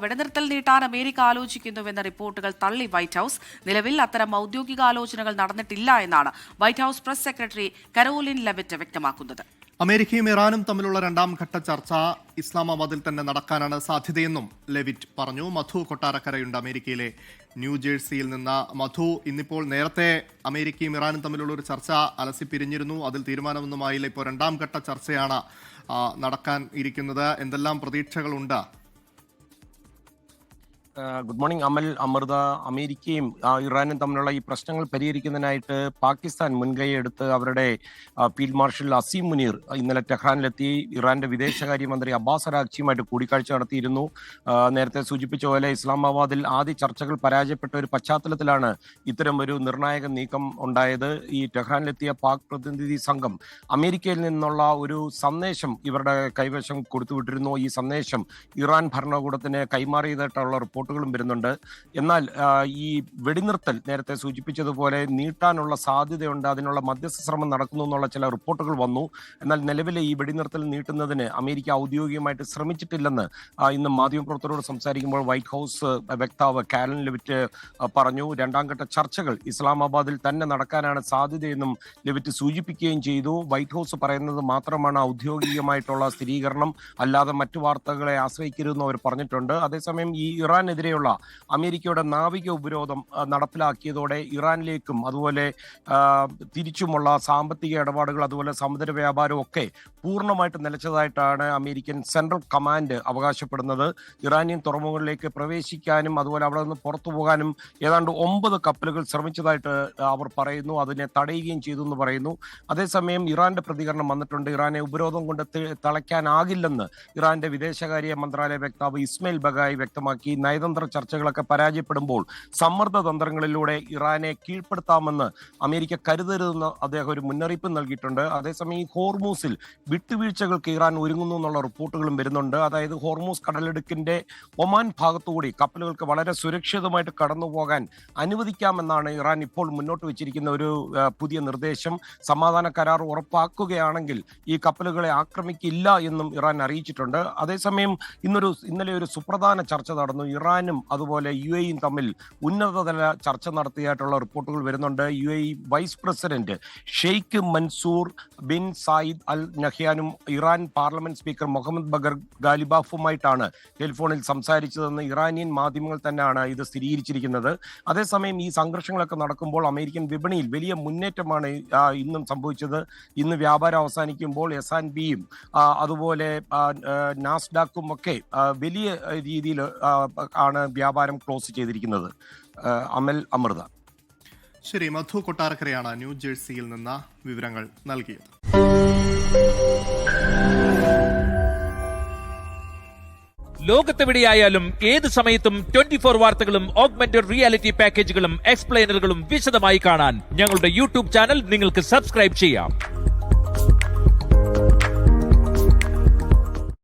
വെടിനിർത്തൽ നീട്ടാൻ അമേരിക്ക ആലോചിക്കുന്നുവെന്ന റിപ്പോർട്ടുകൾ തള്ളി വൈറ്റ് ഹൌസ്. നിലവിൽ അത്തരം ഔദ്യോഗിക ആലോചനകൾ നടന്നിട്ടില്ല എന്നാണ് white house press secretary Karoline Leavitt വ്യക്തമാക്കുന്നത്. അമേരിക്കയും ഇറാനും തമ്മിലുള്ള രണ്ടാം ഘട്ട ചർച്ച ഇസ്ലാമാബാദിൽ തന്നെ നടക്കാനാണ് സാധ്യതയെന്നും ലെവിറ്റ് പറഞ്ഞു. മധു കൊട്ടാരക്കരയുണ്ട് അമേരിക്കയിലെ ന്യൂജേഴ്സിയിൽ നിന്ന്. മധു, ഇന്നിപ്പോൾ നേരത്തെ അമേരിക്കയും ഇറാനും തമ്മിലുള്ള ഒരു ചർച്ച അലസിപ്പിരിഞ്ഞിരുന്നു. അതിൽ തീരുമാനമൊന്നുമായില്ല. ഇപ്പോൾ രണ്ടാം ഘട്ട ചർച്ചയാണ് നടക്കാൻ ഇരിക്കുന്നത്. എന്തെല്ലാം പ്രതീക്ഷകളുണ്ട്? ഗുഡ് മോർണിംഗ് അമൽ, അമൃത. അമേരിക്കയും ഇറാനും തമ്മിലുള്ള ഈ പ്രശ്നങ്ങൾ പരിഹരിക്കുന്നതിനായിട്ട് പാകിസ്ഥാൻ മുൻകൈയെടുത്ത് അവരുടെ ഫീൽഡ് മാർഷൽ അസീം മുനീർ ഇന്നലെ ടെഹ്റാനിലെത്തി ഇറാന്റെ വിദേശകാര്യമന്ത്രി അബ്ബാസ് അരാഗ്ചിയുമായിട്ട് കൂടിക്കാഴ്ച നടത്തിയിരുന്നു. നേരത്തെ സൂചിപ്പിച്ച പോലെ ഇസ്ലാമാബാദിൽ ആദ്യ ചർച്ചകൾ പരാജയപ്പെട്ട ഒരു പശ്ചാത്തലത്തിലാണ് ഇത്തരം ഒരു നിർണായക നീക്കം ഉണ്ടായത്. ഈ ടെഹ്റാനിലെത്തിയ പാക് പ്രതിനിധി സംഘം അമേരിക്കയിൽ നിന്നുള്ള ഒരു സന്ദേശം ഇവരുടെ കൈവശം കൊടുത്തുവിട്ടിരുന്നു. ഈ സന്ദേശം ഇറാൻ ഭരണകൂടത്തിന് കൈമാറിയതായിട്ടുള്ള റിപ്പോർട്ടുകളും വരുന്നുണ്ട്. എന്നാൽ ഈ വെടിനിർത്തൽ നേരത്തെ സൂചിപ്പിച്ചതുപോലെ നീട്ടാനുള്ള സാധ്യതയുണ്ട്, അതിനുള്ള മധ്യസ്ഥ ശ്രമം നടക്കുന്നു എന്നുള്ള ചില റിപ്പോർട്ടുകൾ വന്നു. എന്നാൽ നിലവിലെ ഈ വെടിനിർത്തൽ നീട്ടുന്നതിന് അമേരിക്ക ഔദ്യോഗികമായിട്ട് ശ്രമിച്ചിട്ടില്ലെന്ന് ഇന്ന് മാധ്യമപ്രവർത്തകരോട് സംസാരിക്കുമ്പോൾ വൈറ്റ് ഹൌസ് വക്താവ് കാരൻ ലെവിറ്റ് പറഞ്ഞു. രണ്ടാം ഘട്ട ചർച്ചകൾ ഇസ്ലാമാബാദിൽ തന്നെ നടക്കാനാണ് സാധ്യതയെന്നും ലെവിറ്റ് സൂചിപ്പിക്കുകയും ചെയ്തു. വൈറ്റ് ഹൌസ് പറയുന്നത് മാത്രമാണ് ഔദ്യോഗികമായിട്ടുള്ള സ്ഥിരീകരണം, അല്ലാതെ മറ്റു വാർത്തകളെ ആശ്രയിക്കരുതെന്ന് അവർ പറഞ്ഞിട്ടുണ്ട്. അതേസമയം ഈ ഇറാനെതിരെയുള്ള അമേരിക്കയുടെ നാവിക ഉപരോധം നടപ്പിലാക്കിയതോടെ ഇറാനിലേക്കും അതുപോലെ തിരിച്ചുമുള്ള സാമ്പത്തിക ഇടപാടുകൾ അതുപോലെ സമുദ്ര വ്യാപാരവും ഒക്കെ പൂർണ്ണമായിട്ട് നിലച്ചതായിട്ടാണ് അമേരിക്കൻ സെൻട്രൽ കമാൻഡ് അവകാശപ്പെടുന്നത്. ഇറാനിയൻ തുറമുഖങ്ങളിലേക്ക് പ്രവേശിക്കാനും അതുപോലെ അവിടെ നിന്ന് പുറത്തു പോകാനും ഏതാണ്ട് 9 കപ്പലുകൾ ശ്രമിച്ചതായിട്ട് അവർ പറയുന്നു. അതിനെ തടയുകയും ചെയ്തു എന്ന് പറയുന്നു. അതേസമയം ഇറാന്റെ പ്രതികരണം വന്നിട്ടുണ്ട്. ഇറാനെ ഉപരോധം കൊണ്ട് തളയ്ക്കാനാകില്ലെന്ന് ഇറാന്റെ വിദേശകാര്യ മന്ത്രാലയ വക്താവ് ഇസ്മയിൽ ബഗായി വ്യക്തമാക്കി. നയതന്ത്ര ചർച്ചകളൊക്കെ പരാജയപ്പെടുമ്പോൾ സമ്മർദ്ദ തന്ത്രങ്ങളിലൂടെ ഇറാനെ കീഴ്പ്പെടുത്താമെന്ന് അമേരിക്ക കരുതരുതെന്ന് അദ്ദേഹം ഒരു മുന്നറിയിപ്പ് നൽകിയിട്ടുണ്ട്. അതേസമയം ഈ ഹോർമൂസിൽ വിട്ടുവീഴ്ചകൾക്ക് ഇറാൻ ഒരുങ്ങുന്നു എന്നുള്ള റിപ്പോർട്ടുകളും വരുന്നുണ്ട്. അതായത് ഹോർമൂസ് കടലിടുക്കിന്റെ ഒമാൻ ഭാഗത്തുകൂടി കപ്പലുകൾക്ക് വളരെ സുരക്ഷിതമായിട്ട് കടന്നുപോകാൻ അനുവദിക്കാമെന്നാണ് ഇറാൻ ഇപ്പോൾ മുന്നോട്ട് വെച്ചിരിക്കുന്ന ഒരു പുതിയ നിർദ്ദേശം. സമാധാന കരാർ ഉറപ്പാക്കുകയാണെങ്കിൽ ഈ കപ്പലുകളെ ആക്രമിക്കില്ല എന്നും ഇറാൻ അറിയിച്ചിട്ടുണ്ട്. അതേസമയം ഇന്നലെ ഒരു സുപ്രധാന ചർച്ച നടന്നു. ഇറാനും അതുപോലെ UAE തമ്മിൽ ഉന്നതതല ചർച്ച നടത്തിയായിട്ടുള്ള റിപ്പോർട്ടുകൾ വരുന്നുണ്ട്. UAE vice president Sheikh Mansour bin Zayed Al നഹ്യാനും Iran parliament speaker Mohammad Bagher ഗാലിബാഫുമായിട്ടാണ് ടെലിഫോണിൽ സംസാരിച്ചതെന്ന് ഇറാനിയൻ മാധ്യമങ്ങൾ തന്നെയാണ് ഇത് സ്ഥിരീകരിച്ചിരിക്കുന്നത്. അതേസമയം ഈ സംഘർഷങ്ങളൊക്കെ നടക്കുമ്പോൾ അമേരിക്കൻ വിപണിയിൽ വലിയ മുന്നേറ്റമാണ് ഇന്നും സംഭവിച്ചത്. ഇന്ന് വ്യാപാരം അവസാനിക്കുമ്പോൾ S&Pയും അതുപോലെ നാസ്ഡാക്കും ഒക്കെ വലിയ രീതിയിൽ ആണ് വ്യാപാരം ക്ലോസ് ചെയ്തിരിക്കുന്നത്. അമൽ, അമൃത. ശരി, മധു കൊട്ടാരക്കരയാണ് ന്യൂ ജേഴ്സിയിൽ നിന്ന് വിവരങ്ങൾ നൽകിയത്. ലോകത്തെവിടെയായാലും ഏത് സമയത്തും 24 വാർത്തകളും ഓഗ്മെന്റഡ് റിയാലിറ്റി പാക്കേജുകളും എക്സ്പ്ലെയിനറുകളും വിശദമായി കാണാൻ ഞങ്ങളുടെ യൂട്യൂബ് ചാനൽ നിങ്ങൾക്ക് സബ്സ്ക്രൈബ് ചെയ്യാം.